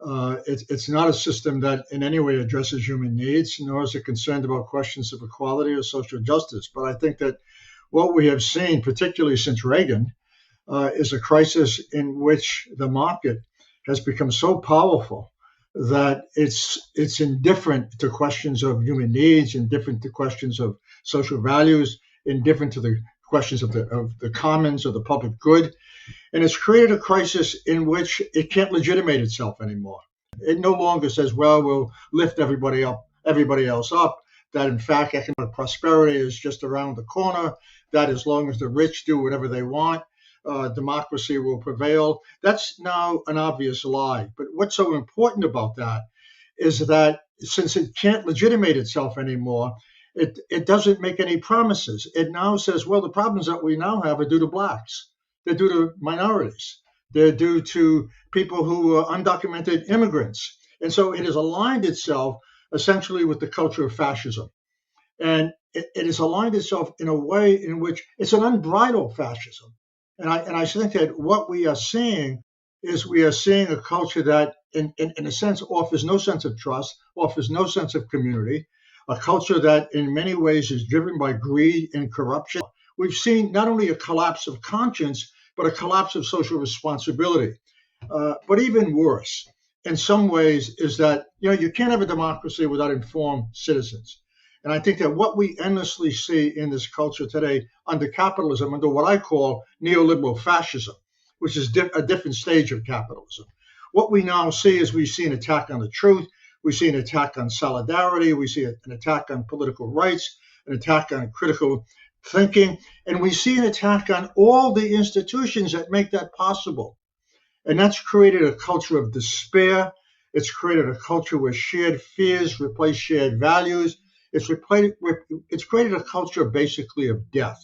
It's not a system that in any way addresses human needs, nor is it concerned about questions of equality or social justice. But I think that what we have seen, particularly since Reagan, is a crisis in which the market has become so powerful that it's indifferent to questions of human needs, indifferent to questions of social values, indifferent to the questions of the commons or the public good. And it's created a crisis in which it can't legitimate itself anymore. It no longer says, well, we'll lift everybody else up, that in fact economic prosperity is just around the corner, that as long as the rich do whatever they want, democracy will prevail. That's now an obvious lie. But what's so important about that is that since it can't legitimate itself anymore, it doesn't make any promises. It now says, well, the problems that we now have are due to blacks. They're due to minorities. They're due to people who are undocumented immigrants. And so it has aligned itself essentially with the culture of fascism. And it has aligned itself in a way in which it's an unbridled fascism. And I think that what we are seeing is we are seeing a culture that, in a sense, offers no sense of trust, offers no sense of community, a culture that in many ways is driven by greed and corruption. We've seen not only a collapse of conscience, but a collapse of social responsibility. But even worse, in some ways, is that you can't have a democracy without informed citizens. And I think that what we endlessly see in this culture today under capitalism, under what I call neoliberal fascism, which is a different stage of capitalism, what we now see is we see an attack on the truth, we see an attack on solidarity, we see an attack on political rights, an attack on critical thinking, and we see an attack on all the institutions that make that possible. And that's created a culture of despair. It's created a culture where shared fears replace shared values. It's created a culture basically of death.